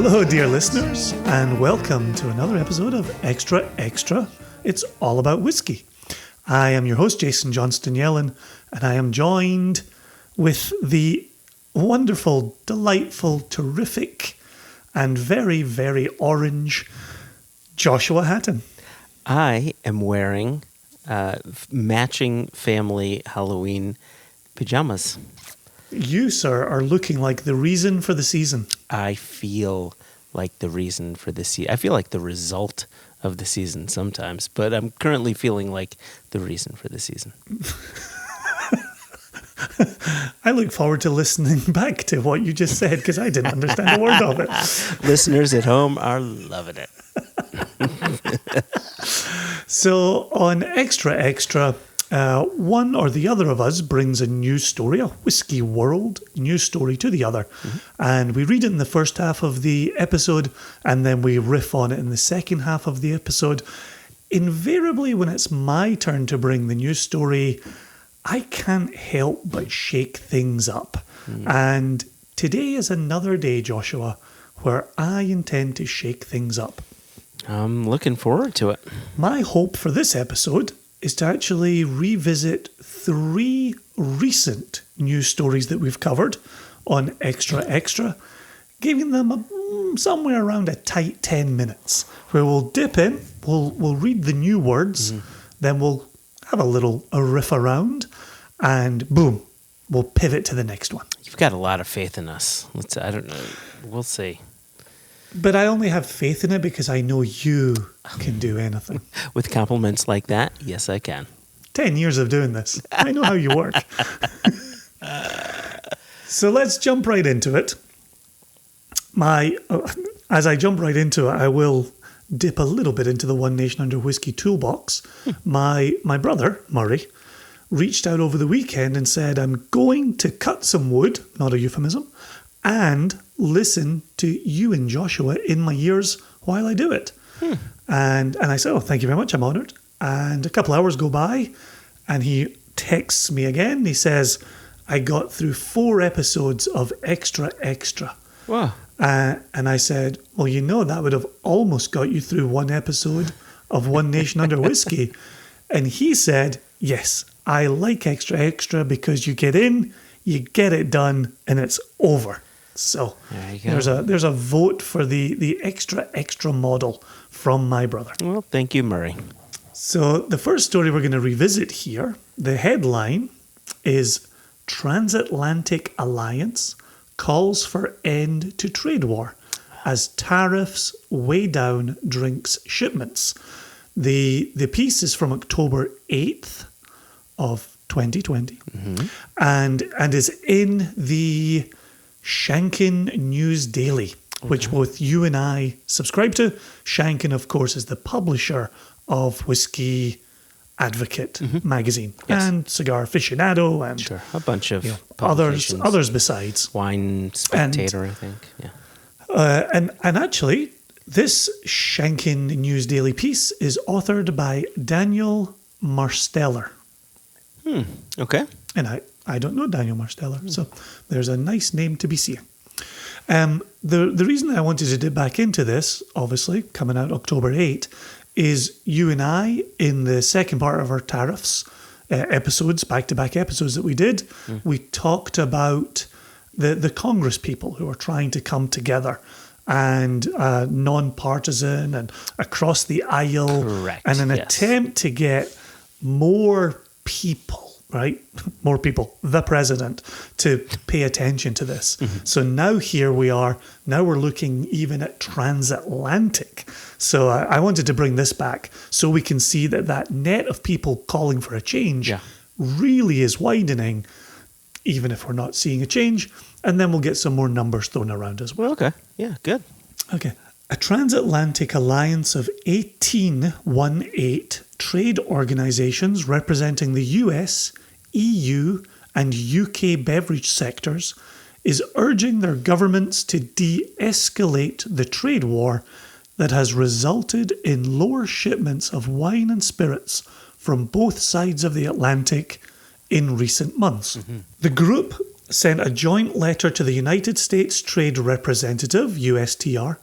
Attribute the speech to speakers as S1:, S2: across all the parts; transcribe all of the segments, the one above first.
S1: Hello, dear listeners, and welcome to another episode of Extra Extra. It's all about whiskey. I am your host, Jason Johnston Yellen, and I am joined with the wonderful, delightful, terrific, and very, very orange Joshua Hatton.
S2: I am wearing matching family Halloween pajamas.
S1: You, sir, are looking like the reason for the season.
S2: I feel like the reason for the season. I feel like the result of the season sometimes, but I'm currently feeling like the reason for the season.
S1: I look forward to listening back to what you just said because I didn't understand a word of it.
S2: Listeners at home are loving it.
S1: So on Extra Extra, one or the other of us brings a news story, a whiskey world news story to the other. And we read it in the first half of the episode, and then we riff on it in the second half of the episode. Invariably, when it's my turn to bring the news story, I can't help but shake things up. And today is another day, Joshua, where I intend to shake things up.
S2: I'm looking forward to it.
S1: My hope for this episode is to actually revisit 3 recent news stories that we've covered on Extra Extra, giving them somewhere around a tight 10 minutes, where we'll dip in, we'll read the new words, then we'll have a riff around, and boom, we'll pivot to the next one.
S2: You've got a lot of faith in us. I don't know. We'll see.
S1: But I only have faith in it because I know you can do anything.
S2: With compliments like that, yes, I can.
S1: 10 years of doing this. I know how you work. So let's jump right into it. As I jump right into it, I will dip a little bit into the One Nation Under Whiskey toolbox. My brother, Murray, reached out over the weekend and said, I'm going to cut some wood, not a euphemism, and listen to you and Joshua in my ears while I do it. And I said, oh, thank you very much. I'm honoured. And a couple hours go by and he texts me again. He says, I got through 4 episodes of Extra Extra.
S2: Wow.
S1: And I said, well, that would have almost got you through 1 episode of One Nation Under Whiskey. And he said, yes, I like Extra Extra because you get in, you get it done, and it's over. So there's a vote for the Extra Extra model from my brother.
S2: Well, thank you, Murray.
S1: So the first story we're going to revisit here, the headline is Transatlantic Alliance calls for end to trade war as tariffs weigh down drinks shipments. The piece is from October 8th of 2020 and is in the Shanken News Daily, which both you and I subscribe to. Shanken, of course, is the publisher of Whiskey Advocate magazine and Cigar Aficionado and
S2: a bunch of
S1: others besides.
S2: Wine Spectator, I think. Yeah.
S1: And actually, this Shanken News Daily piece is authored by Daniel Marsteller.
S2: Okay.
S1: And I don't know Daniel Marsteller, so there's a nice name to be seeing. The reason I wanted to dip back into this, obviously, coming out October 8, is you and I, in the second part of our tariffs episodes, back-to-back episodes that we did, we talked about the Congress people who are trying to come together and non-partisan and across the aisle.
S2: Correct.
S1: And an attempt to get more people, right? More people, the president, to pay attention to this. So now here we are. Now we're looking even at transatlantic. So I wanted to bring this back so we can see that net of people calling for a change really is widening, even if we're not seeing a change. And then we'll get some more numbers thrown around as well.
S2: Okay. Yeah, good.
S1: Okay. A transatlantic alliance of 18 trade organizations representing the US, EU, and UK beverage sectors is urging their governments to de-escalate the trade war that has resulted in lower shipments of wine and spirits from both sides of the Atlantic in recent months. The group sent a joint letter to the United States Trade Representative, USTR,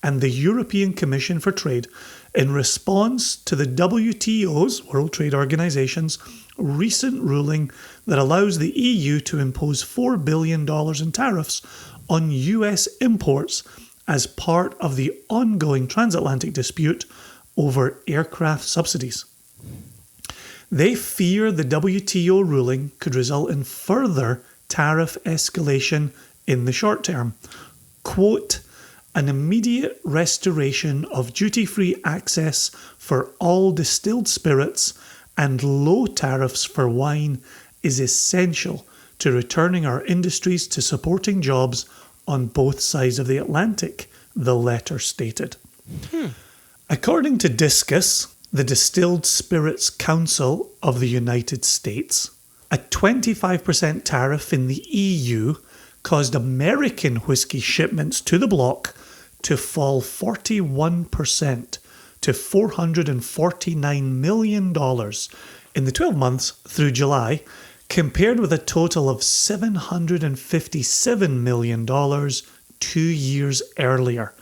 S1: and the European Commission for Trade in response to the WTO's, World Trade Organization's, recent ruling that allows the EU to impose $4 billion in tariffs on US imports as part of the ongoing transatlantic dispute over aircraft subsidies. They fear the WTO ruling could result in further tariff escalation in the short term. Quote, an immediate restoration of duty-free access for all distilled spirits and low tariffs for wine is essential to returning our industries to supporting jobs on both sides of the Atlantic, the letter stated. According to Discus, the Distilled Spirits Council of the United States, a 25% tariff in the EU caused American whiskey shipments to the bloc to fall 41% to $449 million in the 12 months through July, compared with a total of $757 million 2 years earlier.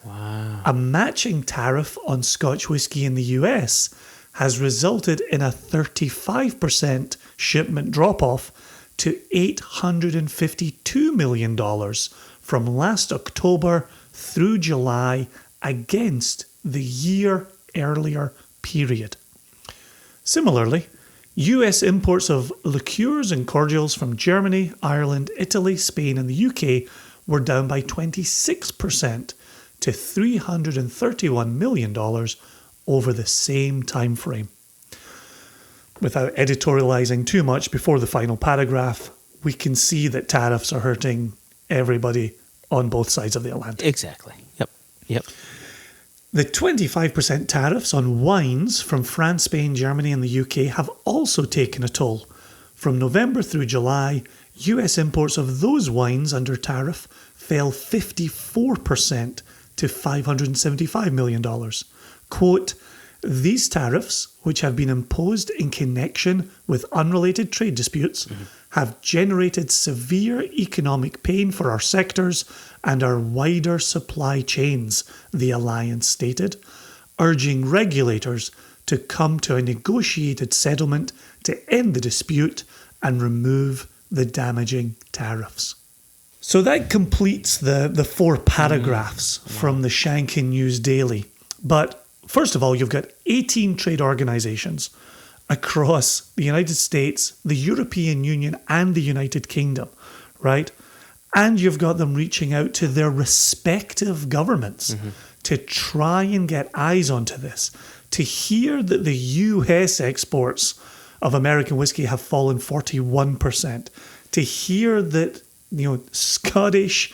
S2: Wow.
S1: A matching tariff on Scotch whisky in the US has resulted in a 35% shipment drop-off to $852 million from last October through July against the year earlier period. Similarly, US imports of liqueurs and cordials from Germany, Ireland, Italy, Spain and the UK were down by 26% to $331 million over the same time frame. Without editorializing too much before the final paragraph, we can see that tariffs are hurting everybody on both sides of the Atlantic.
S2: Exactly. Yep.
S1: The 25% tariffs on wines from France, Spain, Germany and the UK have also taken a toll. From November through July, US imports of those wines under tariff fell 54% to $575 million. Quote, these tariffs, which have been imposed in connection with unrelated trade disputes, have generated severe economic pain for our sectors and our wider supply chains, the alliance stated, urging regulators to come to a negotiated settlement to end the dispute and remove the damaging tariffs. So that completes the 4 paragraphs from the Shankin News Daily. But first of all, you've got 18 trade organisations across the United States, the European Union and the United Kingdom, right? And you've got them reaching out to their respective governments to try and get eyes onto this, to hear that the US exports of American whiskey have fallen 41%, to hear that Scottish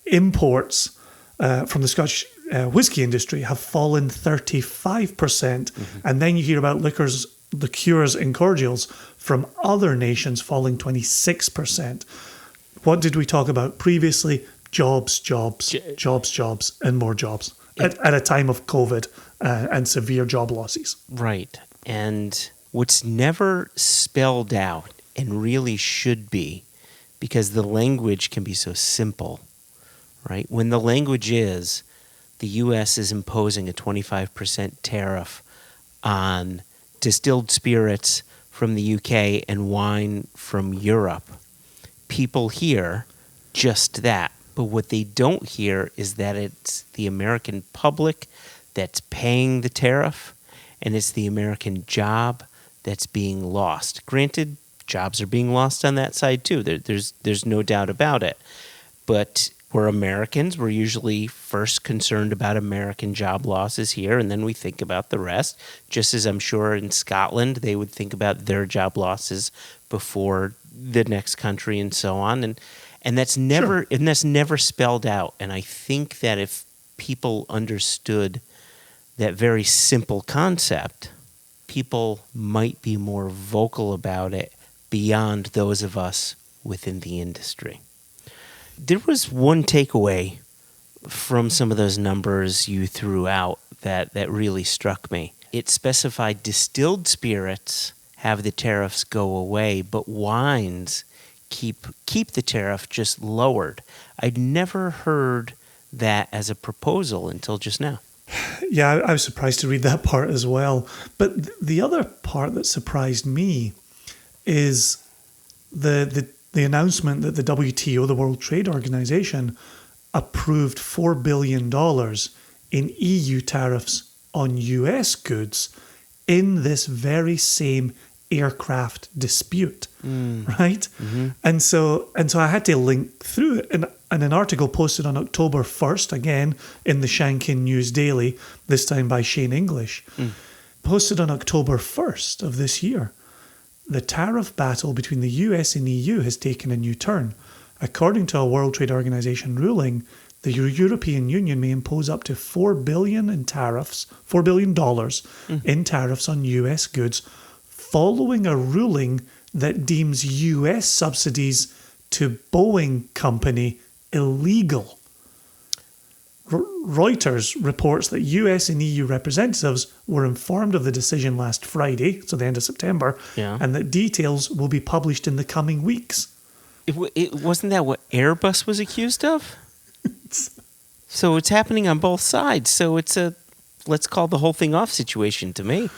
S1: imports from the Scottish whiskey industry have fallen 35%, and then you hear about liqueurs and cordials from other nations falling 26%. What did we talk about previously? Jobs, and more jobs at a time of COVID and severe job losses.
S2: Right. And what's never spelled out, and really should be, because the language can be so simple, right? When the language is the U.S. is imposing a 25% tariff on distilled spirits from the UK and wine from Europe, people hear just that. But what they don't hear is that it's the American public that's paying the tariff, and it's the American job that's being lost. Granted, jobs are being lost on that side too. There's no doubt about it. But we're Americans. We're usually first concerned about American job losses here, and then we think about the rest. Just as I'm sure in Scotland they would think about their job losses before the next country and so on. And that's never spelled out. And I think that if people understood that very simple concept, people might be more vocal about it beyond those of us within the industry. There was one takeaway from some of those numbers you threw out that really struck me. It specified distilled spirits have the tariffs go away, but wines keep the tariff just lowered. I'd never heard that as a proposal until just now.
S1: Yeah, I was surprised to read that part as well. But the other part that surprised me is the announcement that the WTO, the World Trade Organization, approved $4 billion in EU tariffs on US goods in this very same aircraft dispute, right? And so I had to link through it. And an article posted on October 1st, again, in the Shankin News Daily, this time by Shane English, posted on October 1st of this year. The tariff battle between the US and EU has taken a new turn. According to a World Trade Organization ruling, the European Union may impose up to $4 billion in tariffs, $4 billion in tariffs on US goods, following a ruling that deems US subsidies to Boeing Company illegal. Reuters reports that US and EU representatives were informed of the decision last Friday, so the end of September, and that details will be published in the coming weeks.
S2: It wasn't that what Airbus was accused of? So it's happening on both sides. So it's a let's call the whole thing off situation to me.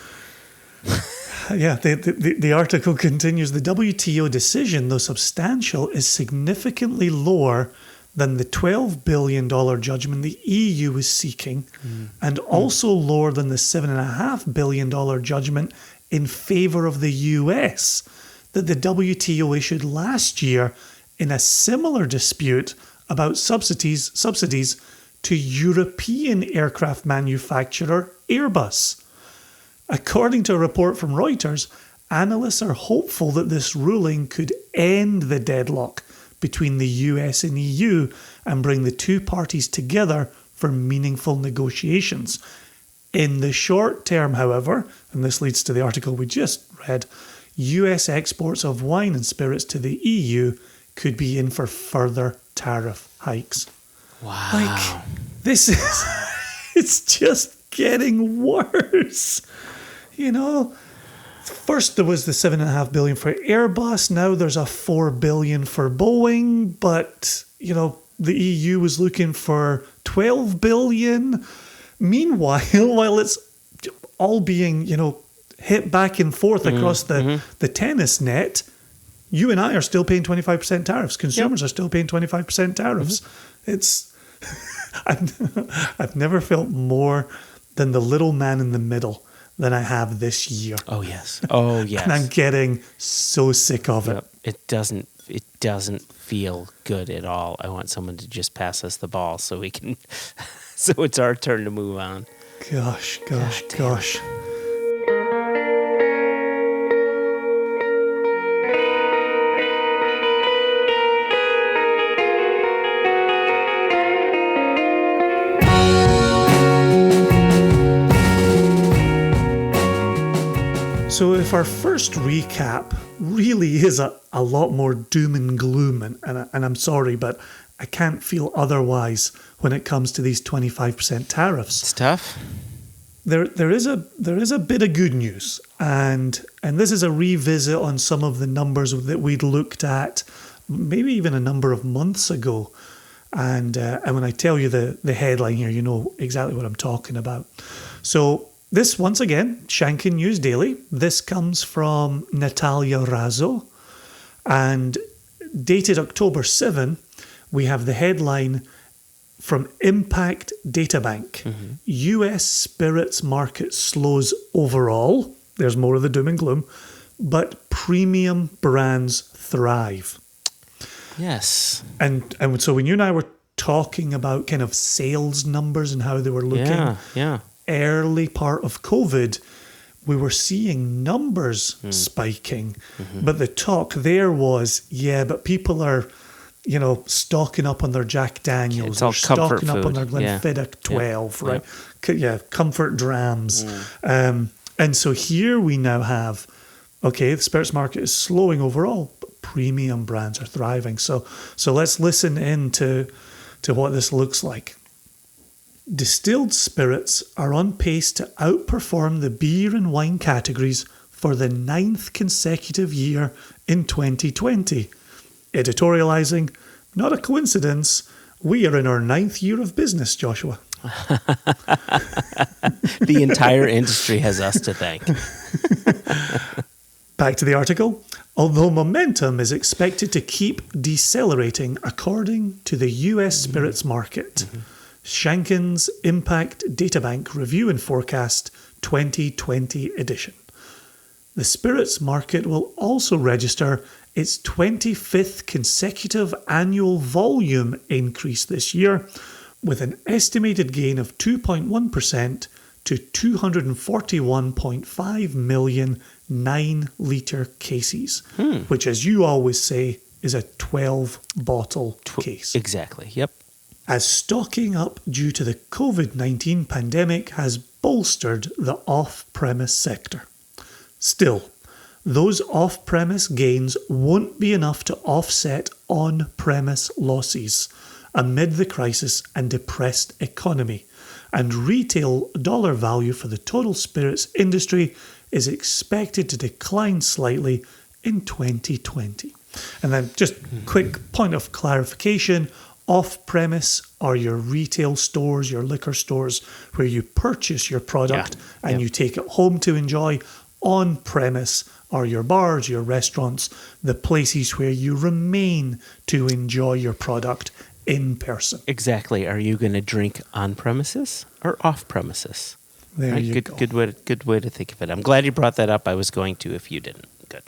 S1: Yeah, the article continues. The WTO decision, though substantial, is significantly lower than the $12 billion judgment the EU was seeking, and also lower than the $7.5 billion judgment in favour of the US that the WTO issued last year in a similar dispute about subsidies to European aircraft manufacturer Airbus. According to a report from Reuters, analysts are hopeful that this ruling could end the deadlock between the US and EU and bring the two parties together for meaningful negotiations. In the short term, however, and this leads to the article we just read, US exports of wine and spirits to the EU could be in for further tariff hikes.
S2: Wow.
S1: Like, this is, it's just getting worse. You know, first there was the $7.5 billion for Airbus. Now there's a $4 billion for Boeing. But, you know, the EU was looking for $12 billion. Meanwhile, while it's all being, you know, hit back and forth across the tennis net, you and I are still paying 25% tariffs. Consumers are still paying 25% tariffs. It's I've never felt more than the little man in the middle than I have this year.
S2: Oh yes. Oh yes.
S1: And I'm getting so sick of it.
S2: It doesn't feel good at all. I want someone to just pass us the ball so we can so it's our turn to move on.
S1: Gosh. So if our first recap really is a lot more doom and gloom, and I'm sorry, but I can't feel otherwise when it comes to these 25% tariffs.
S2: It's tough.
S1: There is a bit of good news, and this is a revisit on some of the numbers that we'd looked at maybe even a number of months ago. And when I tell you the headline here, you know exactly what I'm talking about. So this, once again, Shankin News Daily. This comes from Natalia Razzo. And dated October 7, we have the headline from Impact Databank. US spirits market slows overall. There's more of the doom and gloom. But premium brands thrive.
S2: Yes.
S1: And so when you and I were talking about kind of sales numbers and how they were looking, early part of COVID, we were seeing numbers spiking. But the talk there was, but people are, you know, stocking up on their Jack Daniels.
S2: It's all comfort
S1: stocking up on their
S2: food.
S1: Glenfiddich 12, right? Yeah, comfort drams. And so here we now have, okay, the spirits market is slowing overall, but premium brands are thriving. So let's listen in to what this looks like. Distilled spirits are on pace to outperform the beer and wine categories for the 9th consecutive year in 2020. Editorializing, not a coincidence. We are in our 9th year of business, Joshua.
S2: The entire industry has us to thank.
S1: Back to the article. Although momentum is expected to keep decelerating according to the US spirits market, Shanken's Impact Databank Review and Forecast 2020 edition. The spirits market will also register its 25th consecutive annual volume increase this year, with an estimated gain of 2.1% to 241.5 million 9-litre cases, which, as you always say, is a 12-bottle case.
S2: Exactly, yep.
S1: As stocking up due to the COVID-19 pandemic has bolstered the off-premise sector. Still, those off-premise gains won't be enough to offset on-premise losses amid the crisis and depressed economy, and retail dollar value for the total spirits industry is expected to decline slightly in 2020. And then just quick point of clarification, off-premise are your retail stores, your liquor stores, where you purchase your product and you take it home to enjoy. On-premise are your bars, your restaurants, the places where you remain to enjoy your product in person.
S2: Exactly. Are you going to drink on premises or off premises?
S1: There
S2: Right?
S1: you go.
S2: Good way to think of it. I'm glad you brought that up. I was going to if you didn't. Good.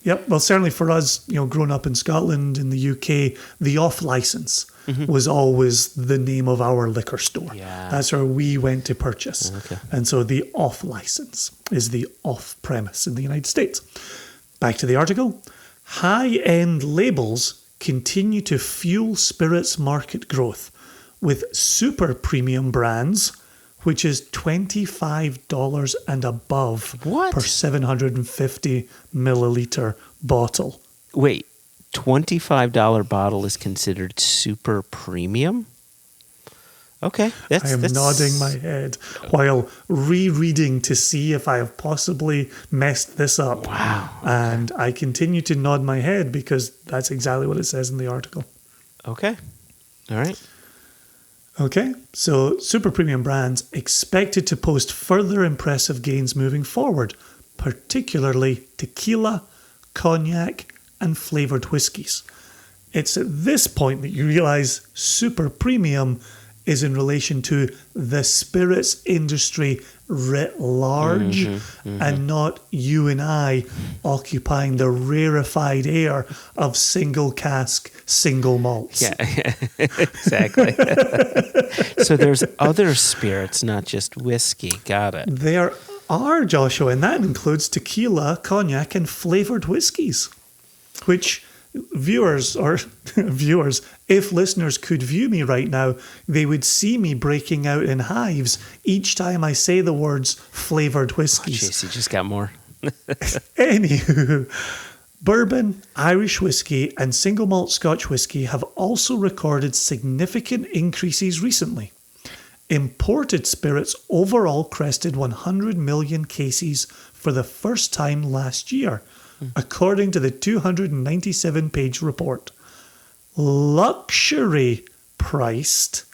S1: Yep. Well, certainly for us, growing up in Scotland, in the UK, the off license was always the name of our liquor store.
S2: Yeah.
S1: That's where we went to purchase.
S2: Okay.
S1: And so the off license is the off premise in the United States. Back to the article. High-end labels continue to fuel spirits market growth, with super premium brands, which is $25 and above
S2: What?
S1: per 750 milliliter bottle.
S2: Wait, $25 bottle is considered super premium? Okay.
S1: I am nodding my head while rereading to see if I have possibly messed this up.
S2: Wow.
S1: And I continue to nod my head because that's exactly what it says in the article.
S2: Okay. All right.
S1: Okay, so super premium brands expected to post further impressive gains moving forward, particularly tequila, cognac, and flavoured whiskies. It's at this point that you realise super premium is in relation to the spirits industry writ large and not you and I occupying the rarefied air of single cask, single malts.
S2: Yeah, exactly. So there's other spirits, not just whiskey. Got it.
S1: There are, Joshua, and that includes tequila, cognac, and flavoured whiskies, which viewers, if listeners could view me right now, they would see me breaking out in hives each time I say the words flavoured whiskies.
S2: Jeez, you just got more.
S1: Anywho, bourbon, Irish whiskey, and single malt Scotch whiskey have also recorded significant increases recently. Imported spirits overall crested 100 million cases for the first time last year, according to the 297-page report. Luxury priced,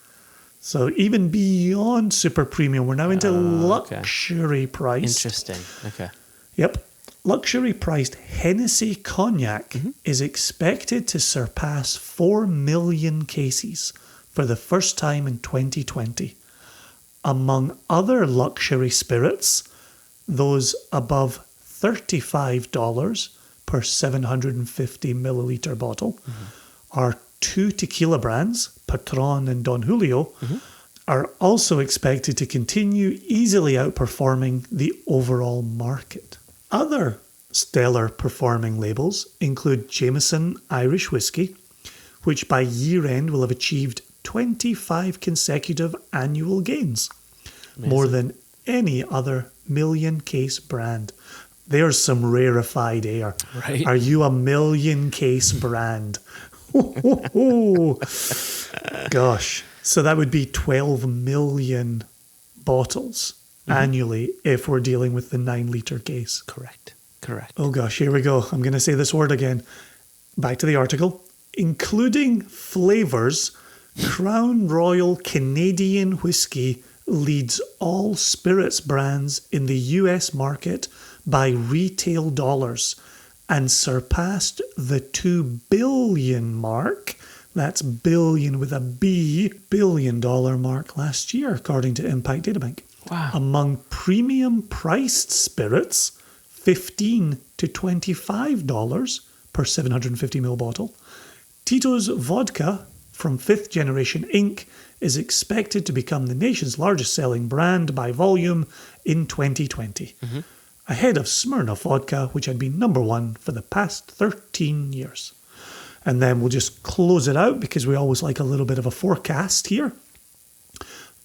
S1: so even beyond super premium, we're now into luxury priced.
S2: Interesting. Okay.
S1: Yep. Luxury priced Hennessy cognac is expected to surpass 4 million cases for the first time in 2020. Among other luxury spirits, those above $35 per 750 milliliter bottle are two tequila brands, Patron and Don Julio, are also expected to continue easily outperforming the overall market. Other stellar performing labels include Jameson Irish Whiskey, which by year end will have achieved 25 consecutive annual gains, more than any other million case brand. There's some rarefied air.
S2: Right.
S1: Are you a million case brand? Gosh. So that would be 12 million bottles annually if we're dealing with the 9-litre case.
S2: Correct.
S1: Oh gosh, here we go. I'm going to say this word again. back to the article, including flavours, Crown Royal Canadian Whisky leads all spirits brands in the US market by retail dollars and surpassed the $2 billion mark. That's billion with a B, $1 billion mark last year, according to Impact Databank.
S2: Wow.
S1: Among premium priced spirits, $15 to $25 per 750ml bottle. Tito's Vodka from 5th Generation Inc. is expected to become the nation's largest selling brand by volume in 2020, ahead of Smirnoff Vodka, which had been number one for the past 13 years. And then we'll just close it out because we always like a little bit of a forecast here.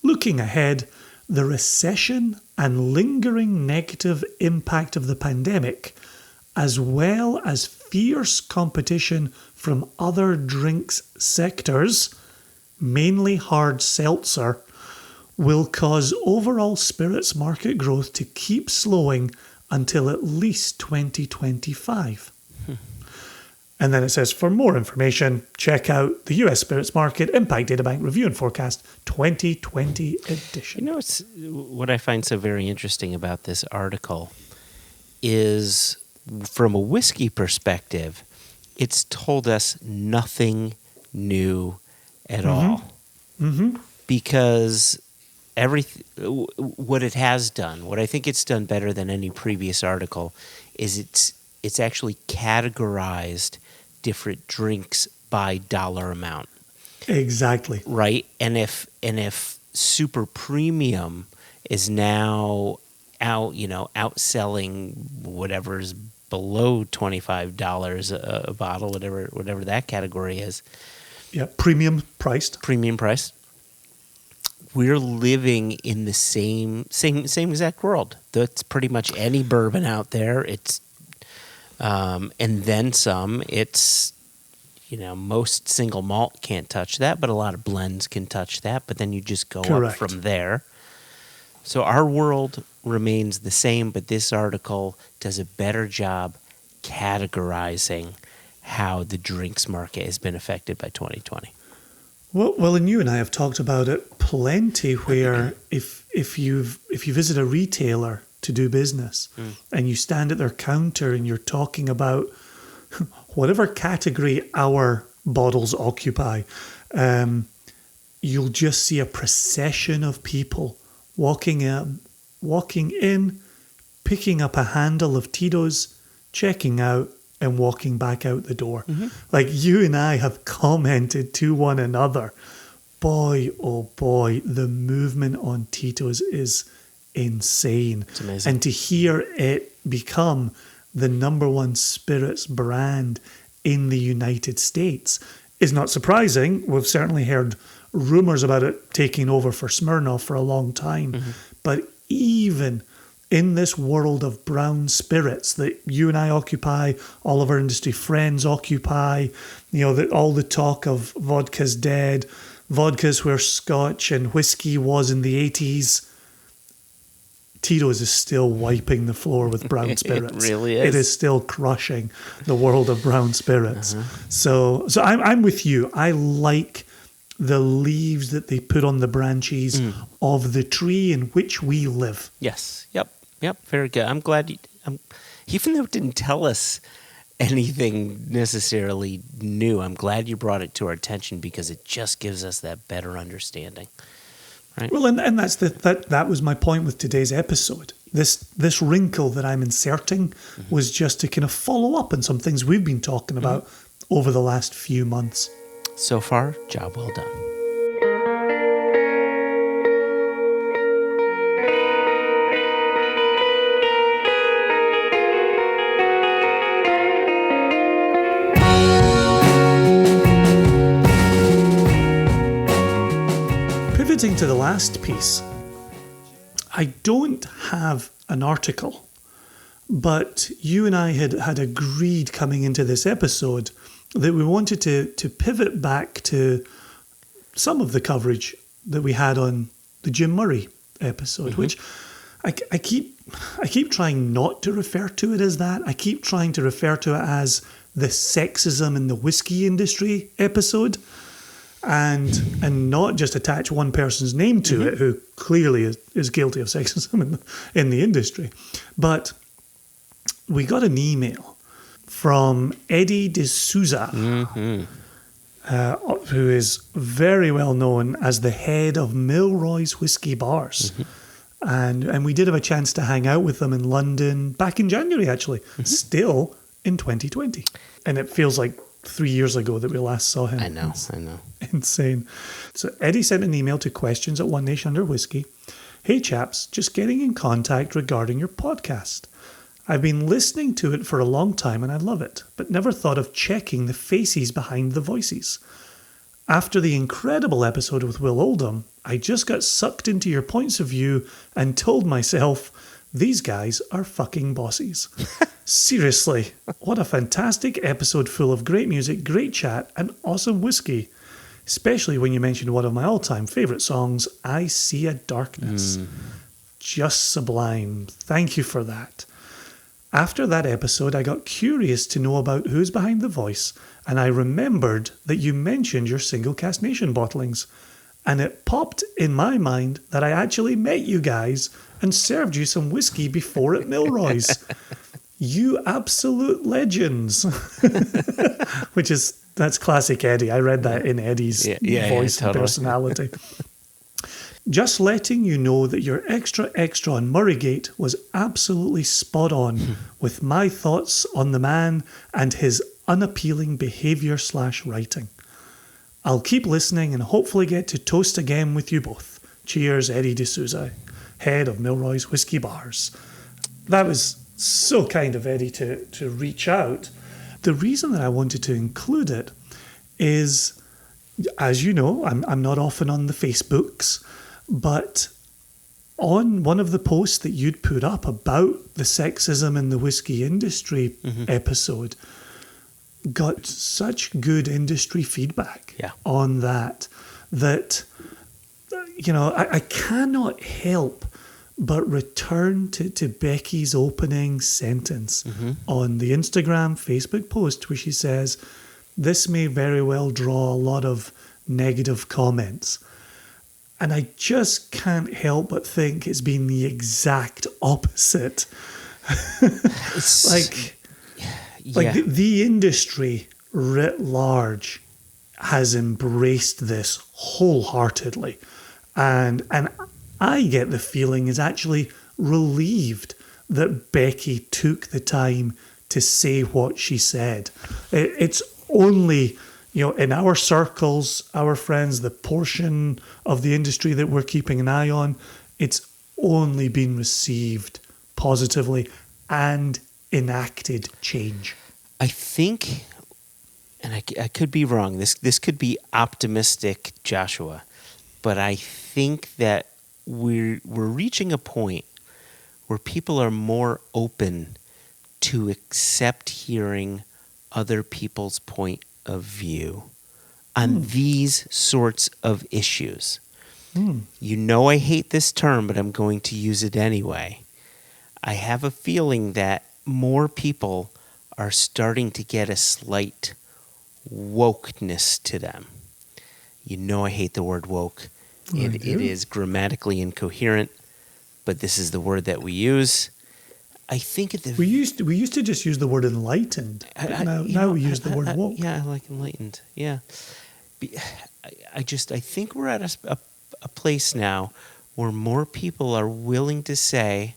S1: Looking ahead, the recession and lingering negative impact of the pandemic, as well as fierce competition from other drinks sectors, mainly hard seltzer, will cause overall spirits market growth to keep slowing until at least 2025. And then it says, for more information, check out the US Spirits Market Impact Databank Review and Forecast 2020 edition.
S2: You know, what I find so very interesting about this article is, from a whiskey perspective, it's told us nothing new at all. Because what it has done, what I think it's done better than any previous article, is it's actually categorized different drinks by dollar amount.
S1: Exactly.
S2: Right? And if super premium is now outselling whatever's below $25 a bottle, whatever that category is.
S1: Yeah, premium priced.
S2: We're living in the same exact world. That's pretty much any bourbon out there. It's and then some. It's, most single malt can't touch that, but a lot of blends can touch that. But then you just go up from there. So our world remains the same, but this article does a better job categorizing how the drinks market has been affected by 2020.
S1: Well, and you and I have talked about it plenty. Where if you visit a retailer to do business and you stand at their counter and you're talking about whatever category our bottles occupy, you'll just see a procession of people walking in, picking up a handle of Tito's, checking out, and walking back out the door. Like you and I have commented to one another, boy, oh boy, the movement on Tito's is insane.
S2: It's amazing.
S1: And to hear it become the number one spirits brand in the United States is not surprising. We've certainly heard rumors about it taking over for Smirnoff for a long time. But even in this world of brown spirits that you and I occupy, all of our industry friends occupy, all the talk of vodka's dead, vodka's where Scotch and whiskey was in the 80s. Tito's is still wiping the floor with brown spirits.
S2: It really is.
S1: It is still crushing the world of brown spirits. So I'm with you. I like the leaves that they put on the branches of the tree in which we live.
S2: Yes. Yep. Very good. I'm glad even though it didn't tell us anything necessarily new, I'm glad you brought it to our attention because it just gives us that better understanding. Right?
S1: Well, and that's that was my point with today's episode. This wrinkle that I'm inserting was just to kind of follow up on some things we've been talking about over the last few months.
S2: So far, job well done.
S1: Pivoting to the last piece, I don't have an article, but you and I had agreed coming into this episode that we wanted to pivot back to some of the coverage that we had on the Jim Murray episode, which I keep trying not to refer to it as that. I keep trying to refer to it as the Sexism in the Whiskey Industry episode, and not just attach one person's name to it, who clearly is guilty of sexism in the industry. But we got an email from Eddie D'Souza, who is very well known as the head of Milroy's Whiskey Bars. And we did have a chance to hang out with them in London back in January, actually, still in 2020. And it feels like 3 years ago that we last saw him.
S2: I know.
S1: Insane. So Eddie sent an email to questions at One Nation Under Whiskey. Hey chaps, just getting in contact regarding your podcast. I've been listening to it for a long time and I love it, but never thought of checking the faces behind the voices. After the incredible episode with Will Oldham, I just got sucked into your points of view and told myself, these guys are fucking bosses. Seriously, what a fantastic episode full of great music, great chat, and awesome whiskey. Especially when you mentioned one of my all-time favourite songs, I See a Darkness. Just sublime. Thank you for that. After that episode, I got curious to know about who's behind the voice, and I remembered that you mentioned your single cask nation bottlings. And it popped in my mind that I actually met you guys and served you some whiskey before at Milroy's. You absolute legends. That's classic Eddie. I read that in Eddie's voice and personality. Just letting you know that your extra on Murraygate was absolutely spot on with my thoughts on the man and his unappealing behaviour/writing. I'll keep listening and hopefully get to toast again with you both. Cheers, Eddie D'Souza, head of Milroy's Whiskey Bars. That was so kind of Eddie to reach out. The reason that I wanted to include it is, as you know, I'm not often on the Facebooks, but on one of the posts that you'd put up about the sexism in the whiskey industry episode, got such good industry feedback on that, you know, I cannot help but return to Becky's opening sentence on the Instagram, Facebook post where she says, this may very well draw a lot of negative comments. And I just can't help but think it's been the exact opposite. The industry writ large has embraced this wholeheartedly. And I get the feeling is actually relieved that Becky took the time to say what she said. It's only, you know, in our circles, our friends, the portion of the industry that we're keeping an eye on, it's only been received positively and enacted change.
S2: I think, and I could be wrong, this could be optimistic, Joshua, but I think that we're reaching a point where people are more open to accept hearing other people's point of view on these sorts of issues. You know I hate this term, but I'm going to use it anyway. I have a feeling that more people are starting to get a slight wokeness to them. You know I hate the word woke. It is grammatically incoherent, but this is the word that we use. I think we
S1: used to just use the word enlightened. Now we use the word woke.
S2: I like enlightened. Yeah, I think we're at a place now where more people are willing to say,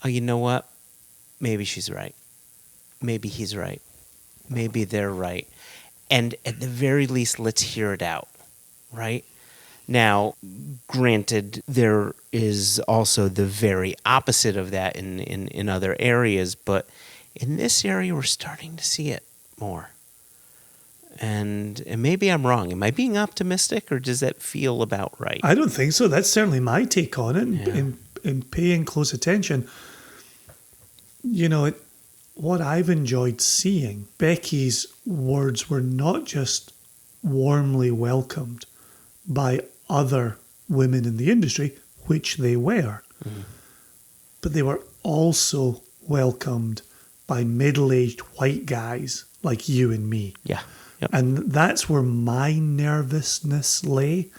S2: "Oh, you know what? Maybe she's right. Maybe he's right. Maybe they're right." And at the very least, let's hear it out, right? Now, granted, there is also the very opposite of that in other areas, but in this area, we're starting to see it more. And maybe I'm wrong. Am I being optimistic, or does that feel about right?
S1: I don't think so. That's certainly my take on it. In paying close attention, you know, what I've enjoyed seeing, Becky's words were not just warmly welcomed by other women in the industry, which they were, but they were also welcomed by middle-aged white guys like you and me.
S2: Yeah. Yep.
S1: And that's where my nervousness lay.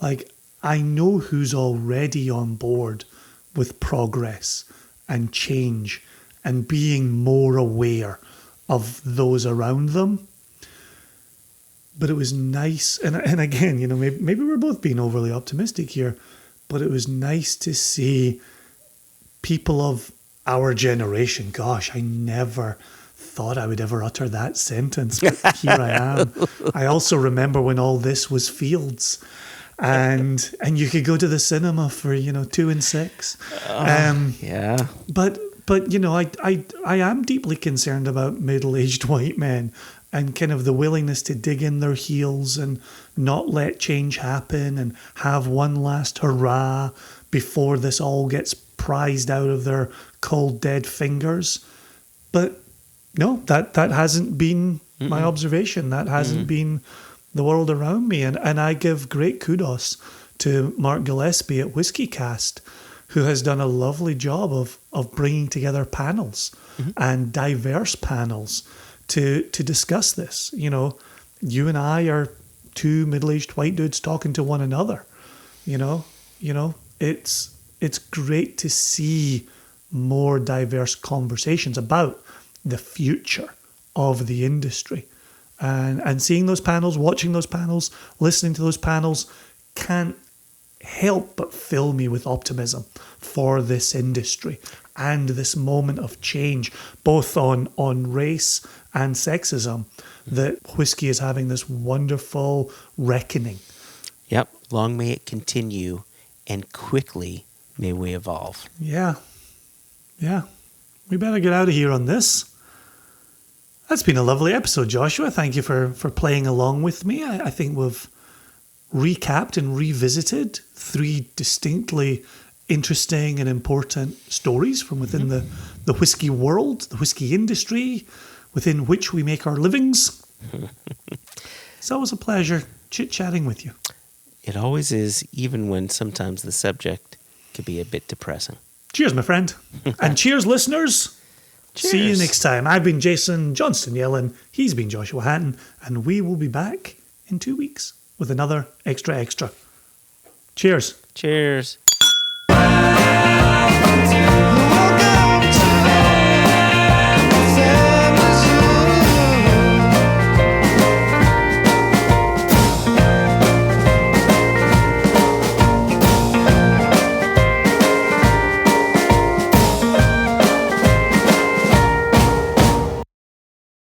S1: Like, I know who's already on board with progress and change and being more aware of those around them. But it was nice, and again, you know, maybe we're both being overly optimistic here, but it was nice to see people of our generation. Gosh, I never thought I would ever utter that sentence, but here I am. I also remember when all this was fields, and you could go to the cinema for, you know, 2 and 6.
S2: Yeah.
S1: But you know, I am deeply concerned about middle-aged white men and kind of the willingness to dig in their heels and not let change happen and have one last hurrah before this all gets prized out of their cold, dead fingers. But no, that hasn't been my observation. That hasn't been the world around me. And I give great kudos to Mark Gillespie at Whisky Cast, who has done a lovely job of bringing together panels and diverse panels to discuss this. You know, you and I are 2 middle-aged white dudes talking to one another. You know, it's great to see more diverse conversations about the future of the industry, and seeing those panels, watching those panels, listening to those panels can't help but fill me with optimism for this industry and this moment of change, both on race and sexism, that whiskey is having this wonderful reckoning.
S2: Yep. Long may it continue, and quickly may we evolve.
S1: Yeah. We better get out of here on this. That's been a lovely episode, Joshua. Thank you for playing along with me. I think we've recapped and revisited 3 distinctly interesting and important stories from within the whiskey world, the whiskey industry, within which we make our livings. It's always a pleasure chit-chatting with you.
S2: It always is, even when sometimes the subject can be a bit depressing.
S1: Cheers, my friend. And cheers, listeners.
S2: Cheers.
S1: See you next time. I've been Jason Johnston Yellen. He's been Joshua Hatton. And we will be back in 2 weeks with another Extra Extra. Cheers.
S2: Cheers.